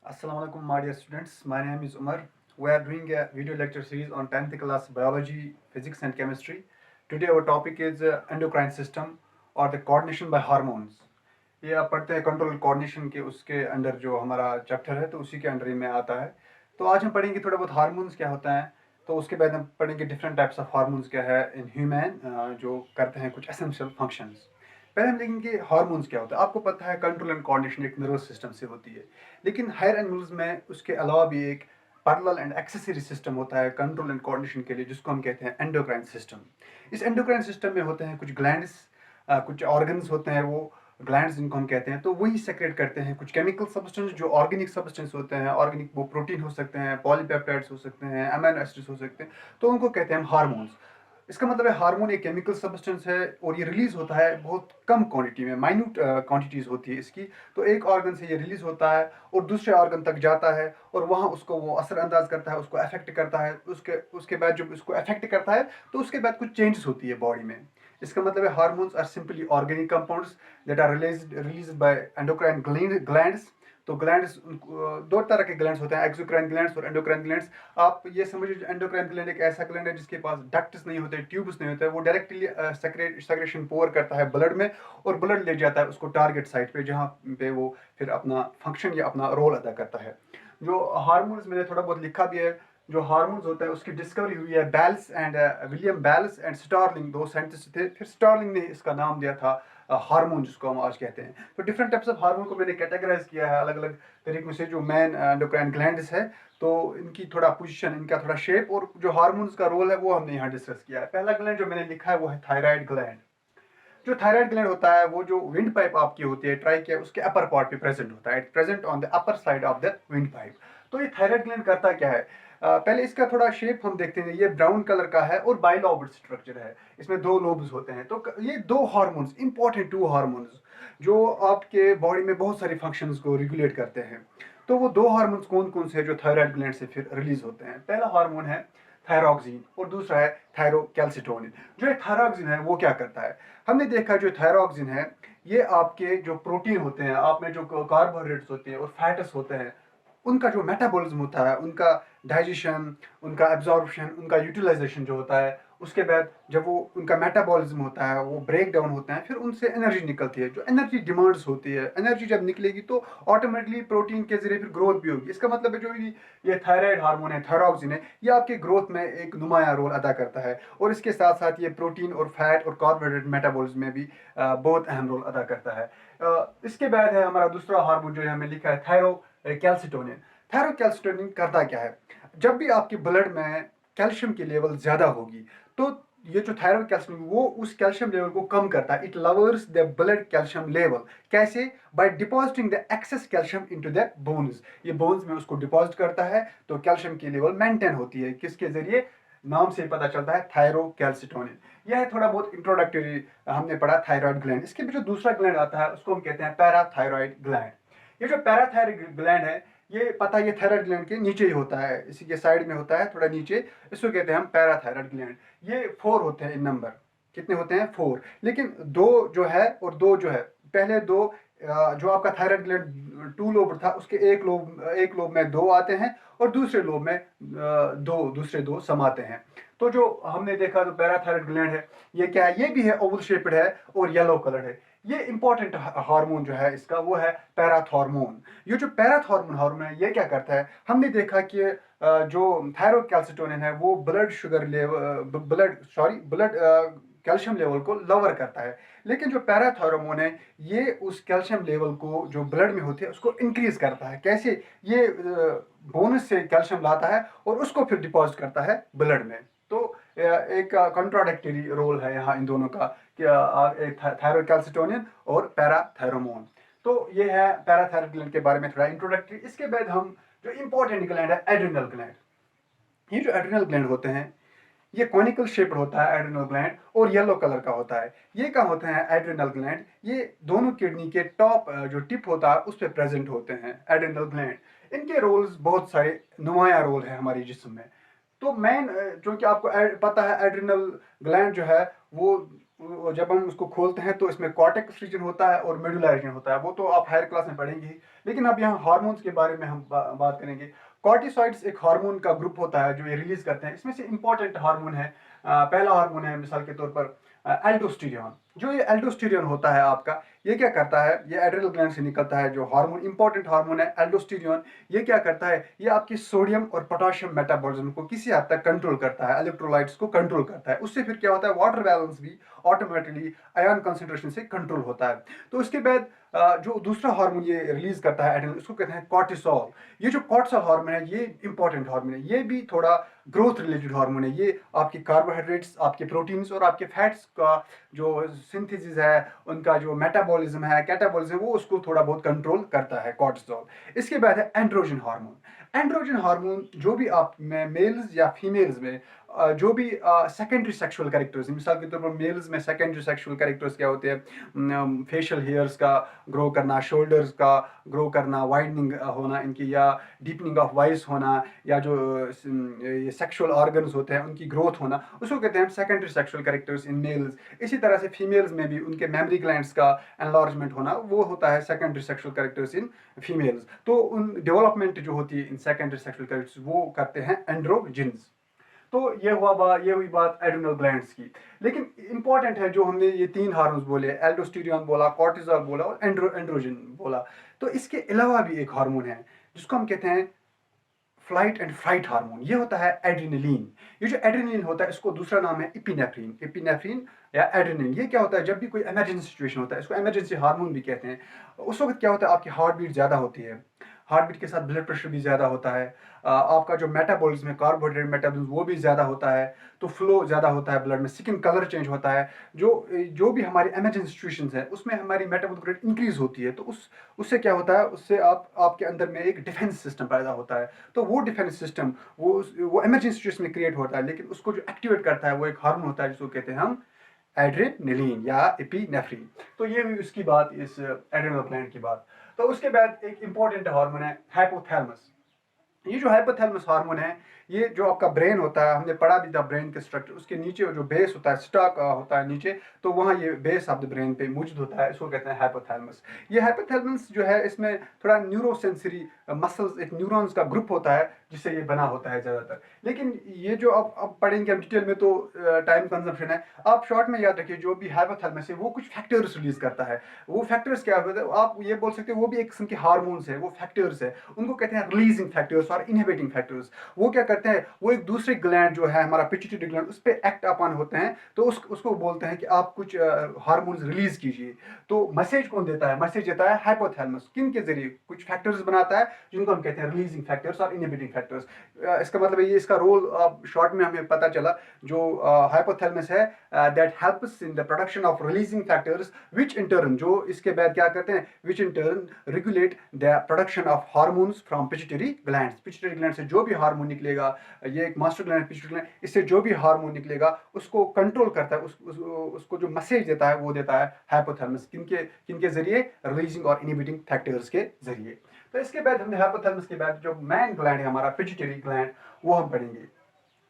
Assalamu alaikum, my dear students. My name is Umar. We are doing a video lecture series on 10th class biology, physics, and chemistry. Today, our topic is endocrine system or the coordination by hormones. ये आप पढ़ते हैं control coordination के उसके under जो हमारा chapter है तो उसी के अंडर ही में आता है। तो आज हम पढ़ेंगे थोड़ा बहुत हार्मोन्स क्या होता है, तो उसके बाद हम पढ़ेंगे डिफरेंट टाइप्स ऑफ हार्मोन्स क्या है इन ह्यूमन जो करते हैं कुछ एसेंशियल फंक्शंस। पहले हम देखेंगे हार्मोन्स क्या होता है। आपको पता है कंट्रोल एंड कोऑर्डिनेशन एक नर्वस सिस्टम से होती है, लेकिन हायर एनिमल्स में उसके अलावा भी एक पैरेलल एंड एक्सेसरी सिस्टम होता है कंट्रोल एंड कोऑर्डिनेशन के लिए, जिसको हम कहते हैं एंडोक्राइन सिस्टम। इस एंडोक्राइन सिस्टम में होते हैं कुछ ग्लैंड्स, कुछ ऑर्गन्स होते हैं, वो ग्लैंड्स जिनको हम कहते हैं, तो वही सेक्रेट करते हैं कुछ केमिकल सब्सटेंस जो ऑर्गेनिक सब्सटेंस होते हैं। ऑर्गेनिक वो प्रोटीन हो सकते हैं, पॉलीपेप्टाइड्स हो सकते हैं, अमीनो एसिड्स हो सकते हैं, तो उनको कहते हैं हम हार्मोन्स। इसका मतलब है हार्मोन एक केमिकल सब्सटेंस है और ये रिलीज होता है बहुत कम क्वांटिटी में, माइन्यूट क्वांटिटीज होती है इसकी। तो एक ऑर्गन से ये रिलीज होता है और दूसरे ऑर्गन तक जाता है और वहाँ उसको वो असरअंदाज करता है, उसको अफेक्ट करता है। उसके उसके बाद जब उसको अफेक्ट करता है तो उसके बाद कुछ चेंजेस होती है बॉडी में। इसका मतलब है hormones are simply organic compounds that are released by endocrine glands. तो ग्लैंड्स, दो तरह के ग्लैंड्स होते हैं, एक्सोक्राइन ग्लैंड्स और एंडोक्राइन ग्लैंड्स। आप ये समझिए एंडोक्राइन ग्लैंड एक ऐसा ग्लैंड है जिसके पास डक्ट्स नहीं होते, ट्यूब्स नहीं होते, वो डायरेक्टली सेक्रेशन पोर करता है ब्लड में और ब्लड ले जाता है उसको टारगेट साइट पे, जहाँ पे वो फिर अपना फंक्शन या अपना रोल अदा करता है। जो हार्मोन्स मैंने थोड़ा बहुत लिखा भी है, जो हार्मोन्स होता है उसकी डिस्कवरी हुई है bells and William bells and Starlink, दो साइंटिस्ट थे। फिर स्टार्लिंग ने इसका नाम दिया था हार्मोन, जिसको हम आज कहते हैं। तो डिफरेंट टाइप्स ऑफ हार्मोन को मैंने कैटेगराइज किया है अलग अलग तरीकों से। जो मैन एंडोक्राइन ग्लैंड्स है तो इनकी थोड़ा पोजीशन, इनका थोड़ा शेप और जो हार्मोन्स का रोल है वो हमने यहाँ डिस्कस किया है। पहला ग्लैंड जो मैंने लिखा है वो है थायराइड ग्लैंड। जो थायराइड ग्लैंड होता है वो जो विंड पाइप आपकी होती है ट्राइकिया, उसके अपर पार्ट पे प्रेजेंट होता है, present on the upper side of the wind pipe. तो ये थायराइड ग्लैंड करता क्या है, पहले इसका थोड़ा शेप हम देखते हैं। ये ब्राउन कलर का है और बाइलोब्ड स्ट्रक्चर है, इसमें दो लोब्स होते हैं। तो ये दो हार्मोन्स, इंपॉर्टेंट टू हार्मोन्स जो आपके बॉडी में बहुत सारी फंक्शंस को रेगुलेट करते हैं। तो वो दो हार्मोन्स कौन कौन से हैं जो थायराइड ग्लैंड से फिर रिलीज होते हैं। पहला हार्मोन है थायरोक्सिन और दूसरा है थायरोकैल्सिटोनिन। जो थायरोक्सिन है वो क्या करता है, हमने देखा जो थायरोक्सिन है ये आपके जो प्रोटीन होते हैं, आप में जो कार्बोहाइड्रेट्स होते हैं और फैट्स होते हैं, उनका जो मेटाबॉलिज्म होता है, उनका डाइजेशन, उनका एब्जॉर्प्शन, उनका यूटिलाइजेशन जो होता है, उसके बाद जब वो उनका मेटाबॉलिज्म होता है, वो ब्रेक डाउन होता है, फिर उनसे एनर्जी निकलती है। जो एनर्जी डिमांड्स होती है, एनर्जी जब निकलेगी तो ऑटोमेटिकली प्रोटीन के जरिए फिर ग्रोथ भी होगी। इसका मतलब है जो ये थायराइड हार्मोन है, थायरोक्सिन है, ये आपके ग्रोथ में एक नुमाया रोल अदा करता है और इसके साथ साथ ये प्रोटीन और फैट और कार्बोहाइड्रेट मेटाबॉलिज्म में भी बहुत अहम रोल अदा करता है। इसके बाद है हमारा दूसरा हार्मोन जो हमें लिखा है थायरोकैल्सिटोनिन। थायरोकैल्सिटोनिन करता क्या है, जब भी आपके ब्लड में कैल्शियम की लेवल ज्यादा होगी तो ये जो थायराइड कैल्शियम वो उस कैल्शियम लेवल को कम करता है। It lowers the blood calcium level. कैसे? By depositing the excess calcium into the bones. ये बोन्स में उसको डिपॉजिट करता है तो कैल्शियम की लेवल मेंटेन होती है। किसके जरिए? नाम से पता चलता है थायरोकैल्सिटोनिन। यह है थोड़ा बहुत इंट्रोडक्टरी, हमने पढ़ा थायराइड ग्लैंड। इसके भी जो दूसरा ग्लैंड आता है उसको हम कहते हैं पैराथायरॉइड ग्लैंड। ये जो पैराथायरॉइड ग्लैंड है ये पता है ये थायराइड ग्लैंड के नीचे ही होता है, इसी के साइड में होता है थोड़ा नीचे, इसको कहते हैं हम पैराथायरॉइड ग्लैंड। ये 4 होते हैं इन नंबर। कितने होते हैं? 4। लेकिन दो जो है और दो जो है, पहले दो जो आपका थायराइड ग्लैंड 2 लोब था उसके एक लोब में 2 आते हैं और दूसरे लोब में दूसरे दो समाते हैं। तो जो हमने देखा जो पैराथायरॉइड ग्लैंड है ये क्या है, ये भी है ओवल शेप्ड है और येलो कलर है। ये इंपॉर्टेंट हार्मोन जो है इसका वो है पैराथॉर्मोन। ये जो पैराथॉर्मोन है ये क्या करता है, हमने देखा कि जो थायरोकैल्सिटोनिन है वो blood sugar level blood calcium level को लोअर करता है। लेकिन जो पैराथॉर्मोन है ये उस कैल्शियम लेवल को जो ब्लड में होती है उसको इंक्रीज करता है। कैसे? ये बोनस से कैल्शियम लाता है और उसको फिर डिपॉजिट करता है ब्लड में। तो एक कंट्राडिक्टरी रोल है यहाँ इन दोनों का, एक थायरोकैल्सिटोनिन और पैराथायरोमोन। तो ये है पैराथायरॉइड ग्लैंड के बारे में थोड़ा इंट्रोडक्टरी। इसके बाद हम जो इंपॉर्टेंट ग्लैंड है एड्रिनल ग्लैंड। ये जो एड्रिनल ग्लैंड होते हैं ये कॉनिकल शेप्ड होता है एड्रिनल ग्लैंड और येलो कलर का होता है। ये क्या होते हैं एड्रिनल ग्लैंड, ये दोनों किडनी के टॉप जो टिप होता है उस पर प्रेजेंट होते हैं एड्रिनल ग्लैंड। इनके रोल्स बहुत सारे नुमाया रोल है हमारे जिस्म में। तो मेन जो कि आपको पता है एड्रिनल ग्लैंड जो है वो जब हम उसको खोलते हैं तो इसमें कॉर्टेक्स रीजन होता है और मेडुला रीजन होता है, वो तो आप हायर क्लास में पढ़ेंगे ही। लेकिन अब यहाँ हार्मोन्स के बारे में हम बात करेंगे। कॉर्टिसॉइड्स एक हार्मोन का ग्रुप होता है जो ये रिलीज करते हैं। इसमें से इंपॉर्टेंट हार्मोन है, पहला हार्मोन है मिसाल के तौर पर एल्डोस्टेरोन। जो ये एल्डोस्टेरोन होता है आपका, ये क्या करता है, ये एड्रिनल ग्लैंड से निकलता है। जो हार्मोन इंपॉर्टेंट हार्मोन है एल्डोस्टेरोन, ये क्या करता है, ये आपकी सोडियम और पोटाशियम मेटाबॉलिज्म को किसी हद तक कंट्रोल करता है, इलेक्ट्रोलाइट्स को कंट्रोल करता है। उससे फिर क्या होता है, वाटर बैलेंस भी ऑटोमेटिकली आयन कंसंट्रेशन से कंट्रोल होता है। तो उसके बाद जो दूसरा हार्मोन ये रिलीज करता है एड्रिनल, उसको कहते हैं कॉर्टिसोल। ये जो कॉर्टिसोल हार्मोन है ये इंपॉर्टेंट हार्मोन है, ये भी थोड़ा ग्रोथ रिलेटेड हार्मोन है। ये आपके कार्बोहाइड्रेट्स, आपके प्रोटीन्स और आपके फैट्स का जो सिंथेसिस है, उनका जो मेटाबॉलिज्म है, कैटाबॉलिज्म, वो उसको थोड़ा बहुत कंट्रोल करता है कॉर्टिसोल। इसके बाद है एंड्रोजन हार्मोन। एंड्रोजन हार्मोन जो भी आप में मेल्स या फीमेल्स में जो भी सेकेंडरी सेक्सुअल कैरेक्टर्स, मिसाल के तौर पर मेल्स में सेकेंडरी सेक्सुअल कैरेक्टर्स क्या होते हैं, फेशियल हेयर्स का ग्रो करना, शोल्डर्स का ग्रो करना, वाइडनिंग होना इनकी, या डीपनिंग ऑफ वॉइस होना, या जो ये सेक्सुअल ऑर्गन्स होते हैं उनकी ग्रोथ होना, उसको कहते हैं secondary sexual characters in males. इसी तरह से फीमेल्स में भी उनके मेमरी ग्लैंड्स का एनलार्जमेंट होना, वो होता है secondary sexual characters in females. तो उन डेवलपमेंट जो होती है इन सेकेंडरी सेक्सुअल कैरेक्टर्स, वो करते हैं एंड्रोजिन्स। तो ये हुई बात एड्रिनल ग्लैंड्स की। लेकिन इंपॉर्टेंट है जो हमने ये तीन हार्मोन्स बोले, एल्डोस्टेरोन बोला, कॉर्टिसोल बोला और एंड्रोजन बोला, तो इसके अलावा भी एक हार्मोन है जिसको हम कहते हैं फ्लाइट एंड फ्राइट हार्मोन। ये होता है एड्रेनलिन। ये जो एड्रेनलिन होता है, इसको दूसरा नाम है इपिनेफ्रिन। इपिनेफ्रिन या एड्रेनलिन, ये क्या होता है, जब भी कोई इमरजेंसी सिचुएशन होता है, इसको इमरजेंसी हार्मोन भी कहते हैं। उस वक्त क्या होता है, आपकी हार्ट बीट ज़्यादा होती है, हार्ट बीट के साथ ब्लड प्रेशर भी ज़्यादा होता है, आपका जो मेटाबॉलिज्म है, कार्बोहाइड्रेट मेटाबॉलिज्म, वो भी ज़्यादा होता है, तो फ्लो ज़्यादा होता है ब्लड में, स्किन कलर चेंज होता है। जो जो भी हमारी इमरजेंसी सिचुएशंस है उसमें हमारी मेटाबॉलिक रेट इंक्रीज होती है, तो उससे क्या होता है, उससे आपके अंदर में एक डिफेंस सिस्टम पैदा होता है। तो वो डिफेंस सिस्टम वो इमरजेंसी सिचुएशन में क्रिएट होता है, लेकिन उसको जो एक्टिवेट करता है वो एक हार्मोन होता है जिसको कहते हैं हम एड्रेनलिन या एपिनेफ्रिन। तो ये हुई उसकी बात, इस एड्रेनल ग्लैंड की बात। तो उसके बाद एक इंपॉर्टेंट हार्मोन है हाइपोथैलेमस। ये जो हाइपोथैलेमस हार्मोन है, ये जो आपका ब्रेन होता है, हमने पढ़ा भी था ब्रेन के स्ट्रक्चर, उसके नीचे जो बेस होता है, स्टॉक होता है नीचे, तो वहाँ ये बेस ऑफ द ब्रेन पे मौजूद होता है, इसको कहते हैं हाइपोथैलेमस। ये हाइपोथैलेमस जो है, इसमें थोड़ा न्यूरोसेंसरी मसल्स, एक न्यूरॉन्स का ग्रुप होता है जिससे ये बना होता है ज़्यादातर। लेकिन ये जो अब पढ़ेंगे हम डिटेल में, तो टाइम कंजम्पशन है। आप शॉर्ट में याद रखिए, जो भी हाइपोथैलेमस है वो कुछ फैक्टर्स रिलीज करता है। वो फैक्टर्स क्या होते हैं, आप ये बोल सकते हो वो भी एक किस्म के हार्मोन्स है, वो फैक्टर्स है, उनको कहते हैं रिलीजिंग फैक्टर्स और इनहिबिटिंग फैक्टर्स। वो क्या करते हैं, वो एक दूसरे ग्लैंड जो है हमारा पिट्यूटरी ग्लैंड, उस पर एक्ट अपन होते हैं, तो उसको बोलते हैं कि आप कुछ हार्मोन्स रिलीज कीजिए। तो मैसेज कौन देता है, मैसेज देता है हाइपोथैलेमस। किन के जरिए, कुछ फैक्टर्स बनाता है जिनको हम कहते हैं रिलीजिंग फैक्टर्स और इनहिबिटिंग फैक्टर्स। इसका मतलब ये, इसका रोल शॉर्ट में हमें पता चला, जो हाइपोथैलेमस है that helps in the production of releasing factors which in turn, जो इसके बाद क्या करते हैं, which in turn regulate the production of hormones from pituitary glands. Pituitary gland से जो भी हार्मोन निकलेगा, ये एक मास्टर ग्लैंड पिट्यूटरी ग्लैंड, इससे जो भी हार्मोन निकलेगा उसको कंट्रोल करता है, उसको जो मैसेज देता है वो देता है हाइपोथैलेमस। किनके जरिए, रिलीजिंग और इनहिबिटिंग फैक्टर्स के जरिए। तो इसके बाद हमने हाइपोथैलेमस के बाद जो मेन ग्लैंड है हमारा पिट्यूटरी ग्लैंड, वो हम पढ़ेंगे।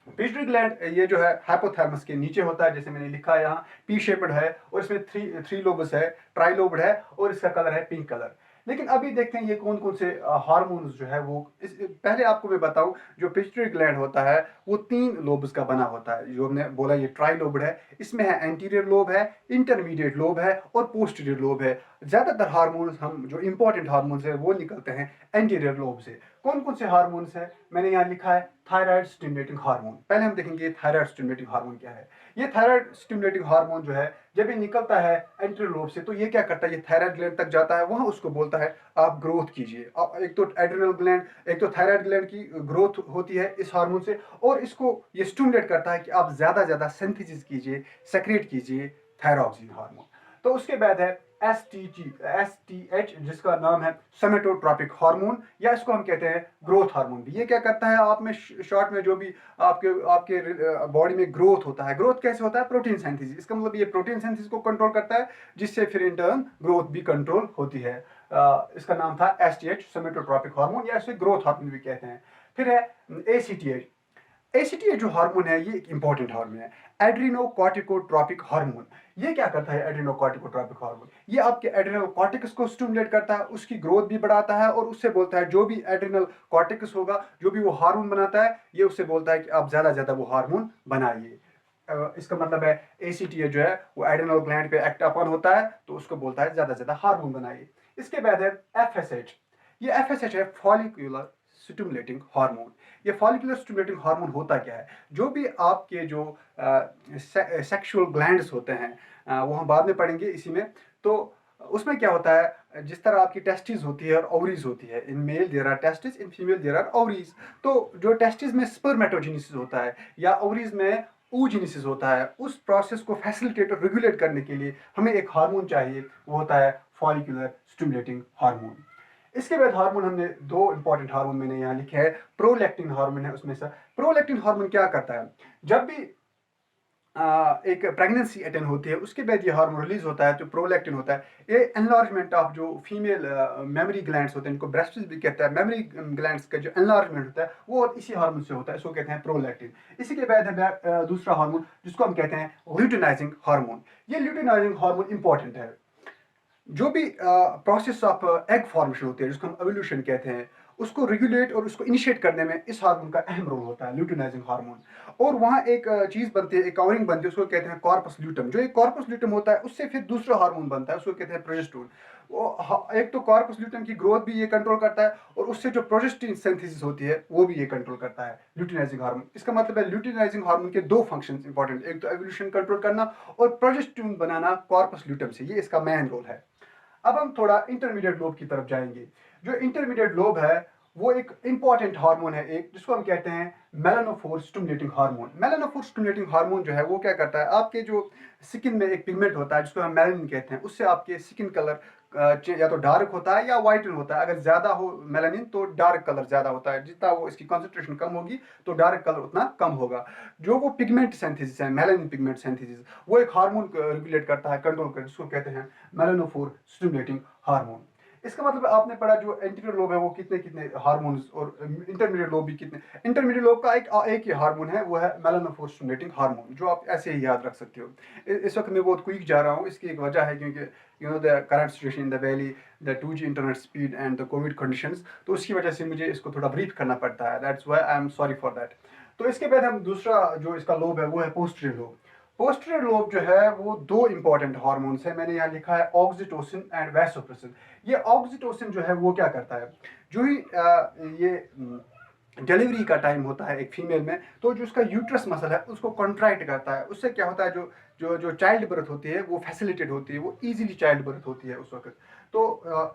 पिट्यूटरी ग्लैंड ये जो है हाइपोथैलेमस के नीचे होता है, जैसे मैंने लिखा है यहाँ, पी शेप्ड है, और इसमें थ्री लोबस है, ट्राइलोब्ड है, और इसका कलर है पिंक कलर। लेकिन अभी देखते हैं ये कौन कौन से हार्मोन्स जो है वो पहले आपको मैं बताऊं, जो पिट्यूटरी ग्लैंड होता है वो 3 लोब्स का बना होता है। जो हमने बोला ये ट्राइलोब्ड है, इसमें है एंटीरियर लोब है, इंटरमीडिएट लोब है और पोस्टीरियर लोब है। ज्यादातर हार्मोन्स, हम जो इंपॉर्टेंट हार्मोन्स है वो निकलते हैं एंटीरियर लोब से। कौन कौन से हार्मोन्स है, मैंने यहाँ लिखा है थायराइड स्टिमुलेटिंग हार्मोन। पहले हम देखेंगे थायराइड स्टिमुलेटिंग हार्मोन क्या है। ये थायराइड स्टिमुलेटिंग हार्मोन जो है, जब ये निकलता है एंटीरियर लोब से, तो ये क्या करता है, ये थायराइड ग्लैंड तक जाता है, वहां उसको बोलता है आप ग्रोथ कीजिए। एक तो एड्रिनल ग्लैंड, एक तो थायराइड ग्लैंड की ग्रोथ होती है इस हार्मोन से, और इसको ये स्टिमुलेट करता है कि आप ज्यादा सिंथेसिस कीजिए, सेक्रेट कीजिए थायरॉक्सिन हार्मोन। तो उसके बाद है STH, जिसका नाम है सोमेटोट्रॉपिक हार्मोन, या इसको हम कहते हैं ग्रोथ हार्मोन भी। ये क्या करता है, आप में शॉर्ट में जो भी आपके बॉडी में ग्रोथ होता है, ग्रोथ कैसे होता है, प्रोटीन सिंथेसिस। इसका मतलब ये प्रोटीन सिंथेसिस को कंट्रोल करता है, जिससे फिर इन टर्न ग्रोथ भी कंट्रोल होती है। इसका नाम था STH, सोमेटोट्रॉपिक हार्मोन, या इसे ग्रोथ हार्मोन भी कहते हैं। फिर है ACTH। ACTH जो हार्मोन है ये एक इंपॉर्टेंट हार्मोन है, एड्रिनोकॉर्टिकोट्रोपिक हार्मोन। ये क्या करता है एड्रिनोकॉर्टिकोट्रोपिक हार्मोन? ये आपके एड्रिनल कॉर्टिकस को स्टिमुलेट करता है, उसकी ग्रोथ भी बढ़ाता है और उससे बोलता है जो भी एड्रिनल कॉर्टिकस होगा, जो भी वो हार्मोन बनाता है, ये उससे बोलता है कि आप ज्यादा ज्यादा वो हार्मोन बनाइए। इसका मतलब है ACTH जो है वो एड्रिनल ग्लैंड पे एक्ट अपन होता है, तो उसको बोलता है ज्यादा ज्यादा हार्मोन बनाइए। इसके बाद है FSH। ये FSH है फॉलिकुलर स्टिमुलेटिंग हार्मोन। ये फॉलिकुलर स्टिमुलेटिंग हार्मोन होता क्या है? जो भी आपके जो सेक्सुअल ग्लैंड्स होते हैं, वो हम बाद में पढ़ेंगे इसी में। तो उसमें क्या होता है, जिस तरह आपकी टेस्टिस होती है और ओवरीज होती है, in male there are testis, in female there are ovaries. तो जो टेस्टिस में स्पर्मेटोजेनेसिस होता है या ओवरीज में oogenesis होता है, उस प्रोसेस को फैसिलिटेट और रेगुलेट करने के लिए हमें एक हार्मोन चाहिए, वो होता है फॉलिकुलर स्टिमुलेटिंग हार्मोन। इसके बाद हार्मोन हमने दो इंपॉर्टेंट हार्मोन मैंने यहाँ लिखे हैं। प्रोलैक्टिन हार्मोन है उसमें से। प्रोलैक्टिन हार्मोन क्या करता है? जब भी एक प्रेगनेंसी अटेंड होती है, उसके बाद ये हार्मोन रिलीज होता है, तो प्रोलैक्टिन होता है। ये एनलार्जमेंट ऑफ जो फीमेल मेमोरी ग्लैंड्स होते हैं, इनको ब्रेस्ट भी कहते हैं, मेमोरी ग्लैंड्स का जो एनलार्जमेंट होता है वो इसी हार्मोन से होता है, इसको कहते हैं प्रोलैक्टिन। इसी के बाद है दूसरा हार्मोन जिसको हम कहते हैं ल्यूटिनाइजिंग हार्मोन। ये ल्यूटिनाइजिंग हार्मोन इंपॉर्टेंट है। जो भी प्रोसेस ऑफ एग फॉर्मेशन होती है, जिसको हम एवोल्यूशन कहते हैं, उसको रेगुलेट और उसको इनिशिएट करने में इस हार्मोन का अहम रोल होता है, ल्यूटिनाइजिंग हार्मोन। और वहाँ एक चीज़ बनती है, एक कवरिंग बनती है, उसको कहते हैं कॉर्पस ल्यूटम। जो एक कॉर्पस ल्यूटम होता है, उससे फिर दूसरा हार्मोन बनता है, उसको कहते हैं प्रोजेस्टेरोन। एक तो कॉर्पस ल्यूटम की ग्रोथ भी ये कंट्रोल करता है, और उससे जो प्रोजेस्टिन सिंथेसिस होती है वो भी ये कंट्रोल करता है, ल्यूटिनाइजिंग हार्मोन। इसका मतलब है ल्यूटिनाइजिंग हार्मोन के दो फंक्शन इंपॉर्टेंट, एक तो एवोल्यूशन कंट्रोल करना और प्रोजेस्टेरोन बनाना कॉर्पस ल्यूटम से, ये इसका मेन रोल है। अब हम थोड़ा इंटरमीडिएट लोब की तरफ जाएंगे। जो इंटरमीडिएट लोब है वो एक इंपॉर्टेंट हार्मोन है, एक जिसको हम कहते हैं मेलानोफोर स्टिमुलेटिंग हार्मोन। मेलानोफोर स्टिमुलेटिंग हार्मोन जो है वो क्या करता है, आपके जो स्किन में एक पिगमेंट होता है जिसको हम मेलानिन कहते हैं, उससे आपके स्किन कलर या तो डार्क होता है या वाइटन होता है। अगर ज्यादा हो मेलानिन तो डार्क कलर ज्यादा होता है, जितना वो इसकी कॉन्सेंट्रेशन कम होगी तो डार्क कलर उतना कम होगा। जो वो पिगमेंट सिंथेसिस है, मेलानिन पिगमेंट सिंथेसिस, वो एक हार्मोन रेगुलेट करता है, कंट्रोल करता है, जिसको कहते हैं मेलानोफोर स्टिमुलेटिंग हार्मोन। इसका मतलब आपने पढ़ा जो एंटीरियर लोब है वो कितने कितने हार्मोन्स, और इंटरमीडिएट लोब भी कितने। इंटरमीडिएट लोब का एक ही हार्मोन है, वो है मेलानोफोर स्टिमुलेटिंग हार्मोन, जो आप ऐसे ही याद रख सकते हो। इस वक्त मैं बहुत क्विक जा रहा हूँ, इसकी एक वजह है क्योंकि the current situation in the valley, the 2G internet speed and the Covid conditions, तो उसकी वजह से मुझे इसको थोड़ा ब्रीफ करना पड़ता है, that's why I am sorry for that. तो इसके बाद हम दूसरा जो इसका लोब है वो है पोस्टीरियर लोब। पोस्टीरियर लोब जो है वो दो इंपॉर्टेंट हार्मोन्स है, मैंने यहाँ लिखा है ऑक्सीटोसिन एंड वैसोप्रेसिन। ये ऑक्सीटोसिन जो है वो क्या करता है, जो ही ये डिलीवरी का टाइम होता है एक फीमेल में, तो जो उसका यूट्रस मसल है उसको कॉन्ट्रैक्ट करता है। उससे क्या होता है, जो जो जो चाइल्ड बर्थ होती है वो फैसिलिटेट होती है, वो इजीली चाइल्ड बर्थ होती है उस वक्त। तो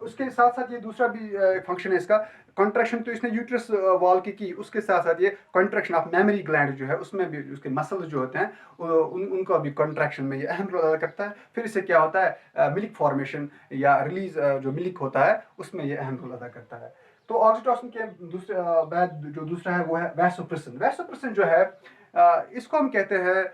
उसके साथ साथ ये दूसरा भी फंक्शन है इसका, कॉन्ट्रैक्शन तो इसने यूट्रस वॉल की, उसके साथ साथ ये कॉन्ट्रैक्शन ऑफ मेमोरी ग्लैंड जो है उसमें भी उसके मसल्स जो होते हैं उनका भी कॉन्ट्रैक्शन में ये अहम रोल अदा करता है। फिर इससे क्या होता है, मिल्क फॉर्मेशन या रिलीज जो मिल्क होता है उसमें ये अहम रोल अदा करता है। तो ऑक्सीटोसिन के दूसरे बाद जो दूसरा है वो है वैसोप्रेसिन। वैसोप्रेसिन जो है इसको हम कहते हैं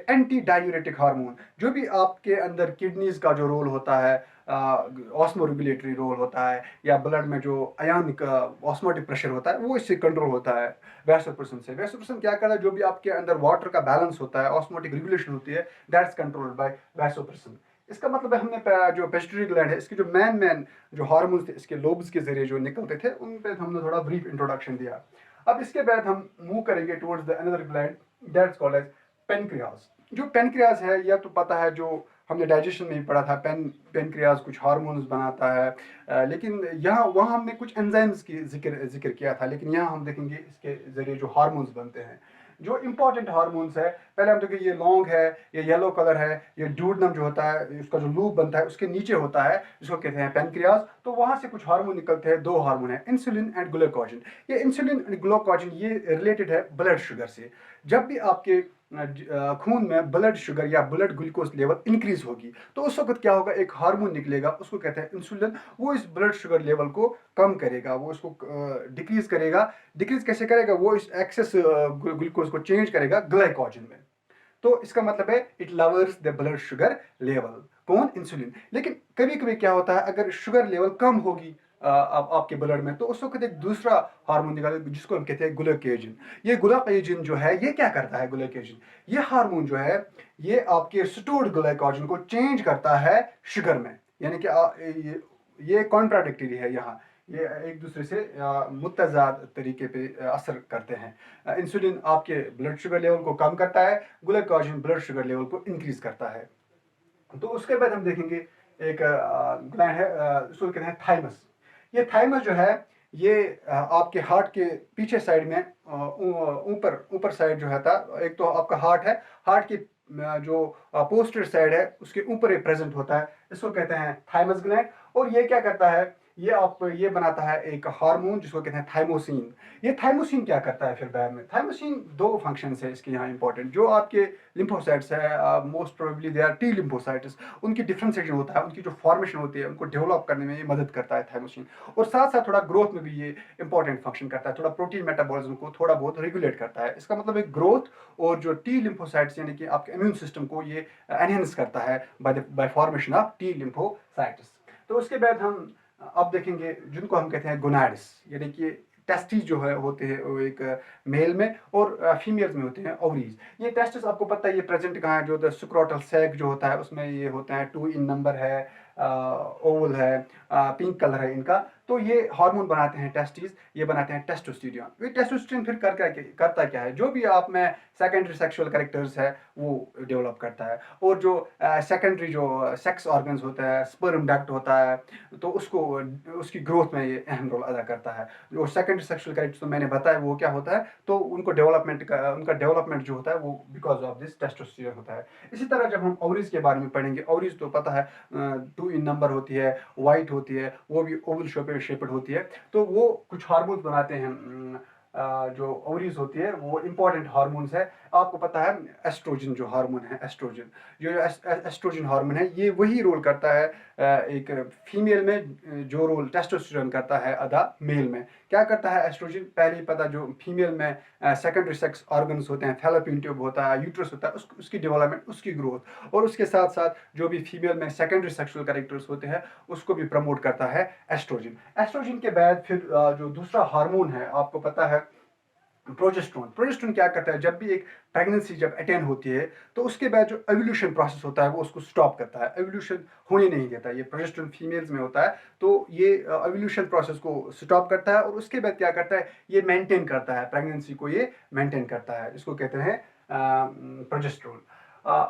एंटी डायूरेटिक हार्मोन। जो भी आपके अंदर किडनीज का जो रोल होता है, ऑस्मो रेगुलेटरी रोल होता है, या ब्लड में जो आयनिक ऑस्मोटिक प्रेशर होता है, वो इससे कंट्रोल होता है वैसोप्रेसिन से। वैसोप्रेसिन क्या करता है, जो भी आपके अंदर वाटर का बैलेंस होता है, ऑस्मोटिक रेगुलेशन होती है, दैट्स कंट्रोल्ड बाय वैसोप्रेसिन। इसका मतलब है हमने जो पेस्ट्री ग्लैंड है इसके जो मैन जो हार्मोन्स थे इसके लोब्स के जरिए जो निकलते थे, उन पे हमने थोड़ा ब्रीफ इंट्रोडक्शन दिया। अब इसके बाद हम मूव करेंगे towards the another gland that's called as pancreas. जो पेनक्रियाज है यह तो पता है, जो हमने डाइजेशन में ही पढ़ा था, पेनक्रियाज कुछ हार्मोन्स बनाता है, लेकिन यहाँ वहाँ हमने कुछ एंजाइम्स की जिक्र किया था, लेकिन यहाँ हम देखेंगे इसके जरिए जो हार्मोन्स बनते हैं, जो इंपॉर्टेंट हार्मोन्स है। पहले हम देखेंगे ये लौंग है, ये येलो कलर है, ये डूडनम जो होता है उसका जो लूप बनता है उसके नीचे होता है, जिसको कहते हैं पेनक्रियाज। तो वहाँ से कुछ हार्मोन निकलते हैं, दो हार्मोन है, इंसुलिन एंड ग्लूकोजन। ये इंसुलिन एंड ग्लूकोजन ये रिलेटेड है ब्लड शुगर से। जब भी आपके खून में ब्लड शुगर या ब्लड ग्लूकोज लेवल इंक्रीज होगी तो उस वक्त क्या होगा, एक हार्मोन निकलेगा, उसको कहते हैं इंसुलिन। वो इस ब्लड शुगर लेवल को कम करेगा, वो इसको डिक्रीज करेगा। डिक्रीज कैसे करेगा, वो इस एक्सेस ग्लूकोज को चेंज करेगा ग्लाइकोजन में। तो इसका मतलब है it lowers the blood sugar level, कौन, इंसुलिन। लेकिन कभी कभी क्या होता है, अगर शुगर लेवल कम होगी अब आपके ब्लड में, तो उस वक्त एक दूसरा हार्मोन निकाले जिसको हम कहते हैं ग्लूकोजन। ये ग्लूकोजन जो है ये क्या करता है? ग्लूकोजन ये हार्मोन जो है ये आपके स्टोर्ड ग्लाइकोजन को चेंज करता है शुगर में, यानी कि ये कॉन्ट्राडिक्टरी है यहाँ, ये एक दूसरे से मुतजाद तरीके पे असर करते हैं। इंसुलिन आपके ब्लड शुगर लेवल को कम करता है, ग्लूकोजन ब्लड शुगर लेवल को इंक्रीज करता है। तो उसके बाद हम देखेंगे एक ग्लैंड है, उसको कहते हैं थाइमस। ये थाइमस जो है ये आपके हार्ट के पीछे साइड में ऊपर ऊपर साइड जो है था, एक तो आपका हार्ट है, हार्ट की जो पोस्टर साइड है उसके ऊपर ये प्रेजेंट होता है, इसको कहते हैं थाइमस ग्लैंड। और ये क्या करता है, ये बनाता है एक हार्मोन जिसको कहते हैं थाइमोसिन। ये थाइमोसिन क्या करता है फिर बाद में? थाइमोसिन दो फंक्शंस है इसके यहाँ इंपॉर्टेंट। जो आपके लिम्फोसाइट्स है, most probably they R T lymphocytes, उनकी डिफ्रेंसिएशन होता है, उनकी जो फॉर्मेशन होती है उनको डेवलप करने में ये मदद करता है थाइमोसिन। और साथ साथ थोड़ा ग्रोथ में भी ये इंपॉर्टेंट फंक्शन करता है, थोड़ा प्रोटीन मेटाबॉलिज्म को थोड़ा बहुत रेगुलेट करता है। इसका मतलब एक ग्रोथ और जो टी लिम्फोसाइट्स यानी कि आपके इम्यून सिस्टम को ये एनहेंस करता है bye formation of T lymphocytes. तो उसके बाद हम अब देखेंगे जिनको हम कहते हैं गोनाड्स, यानी कि टेस्टिस जो है होते हैं वो एक मेल में और फीमेल्स में होते हैं ओवरीज। ये टेस्टिस आपको पता है ये प्रेजेंट कहाँ है? जो सुक्रोटल सैक जो होता है उसमें ये होते हैं, 2 इन नंबर है, ओवल है, पिंक कलर है इनका। तो ये हार्मोन बनाते हैं टेस्टिस, ये बनाते हैं टेस्टोस्टेरोन। ये टेस्टोस्टेरोन फिर करता क्या है? जो भी आप में सेकेंडरी सेक्सुअल कैरेक्टर्स है वो डेवलप करता है। और जो सेकेंडरी जो सेक्स ऑर्गन्स होता है, स्पर्म डक्ट होता है, तो उसको उसकी ग्रोथ में ये अहम रोल अदा करता है। जो सेकेंडरी सेक्सुअल कैरेक्टर्स तो मैंने बताया वो क्या होता है, तो उनका डेवलपमेंट जो होता है वो बिकॉज ऑफ दिस टेस्टोस्टेरोन होता है। इसी तरह जब हम ओवरीज के बारे में पढ़ेंगे, ओवरीज तो पता है 2 इन नंबर होती है, वाइट होती है, वो भी ओवल शेपेड होती है। तो वो कुछ हार्मोन्स बनाते हैं, जो ओवरीज होती है वो इंपॉर्टेंट हार्मोन्स है। आपको पता है एस्ट्रोजन जो हार्मोन है, एस्ट्रोजन जो एस्ट्रोजन हार्मोन है ये वही रोल करता है एक फीमेल में जो रोल टेस्टोस्टेरोन करता है आधा मेल में। क्या करता है एस्ट्रोजन? पहले ही पता, जो फीमेल में सेकेंडरी सेक्स ऑर्गन्स होते हैं, फैलोपियन ट्यूब होता है, यूट्रस होता है, उसकी डेवलपमेंट, उसकी ग्रोथ, और उसके साथ साथ जो भी फीमेल में सेकेंडरी सेक्सुअल कैरेक्टर्स होते हैं उसको भी प्रमोट करता है एस्ट्रोजन। एस्ट्रोजन के बाद फिर जो दूसरा हार्मोन है आपको पता है प्रोजेस्टेरोन। प्रोजेस्टेरोन क्या करता है? जब भी एक प्रेगनेंसी जब अटेंड होती है तो उसके बाद जो एवोल्यूशन प्रोसेस होता है वो उसको स्टॉप करता है, एवोल्यूशन होने नहीं देता। ये प्रोजेस्टेरोन फीमेल्स में होता है, तो ये एवोल्यूशन प्रोसेस को स्टॉप करता है। और उसके बाद क्या करता है? ये मेंटेन करता है प्रेगनेंसी को, ये मेंटेन करता है, इसको कहते हैं प्रोजेस्टेरोन।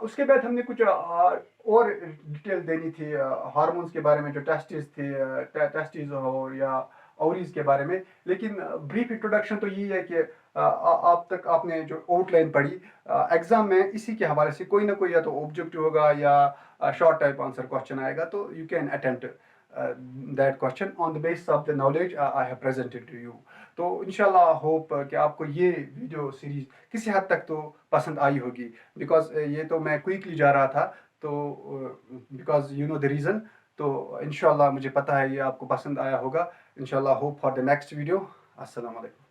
उसके बाद हमने कुछ और डिटेल देनी थी हार्मोन्स के बारे में, जो टेस्टिस थे, टेस्टिस हो या ओवरीज के बारे में। लेकिन ब्रीफ इंट्रोडक्शन तो यही है कि आप तक आपने जो आउटलाइन पढ़ी, एग्जाम में इसी के हवाले से कोई ना कोई या तो ऑब्जेक्टिव होगा या शॉर्ट टाइप आंसर क्वेश्चन आएगा, तो you can attempt that question on the basis of the knowledge I have presented to you. तो इंशाल्लाह होप कि आपको ये वीडियो सीरीज किसी हद तक तो पसंद आई होगी, बिकॉज ये तो मैं क्विकली जा रहा था, तो because you know the reason. तो इंशाल्लाह मुझे पता है ये आपको पसंद आया होगा। इंशाल्लाह hope for the next video. अस्सलाम वालेकुम।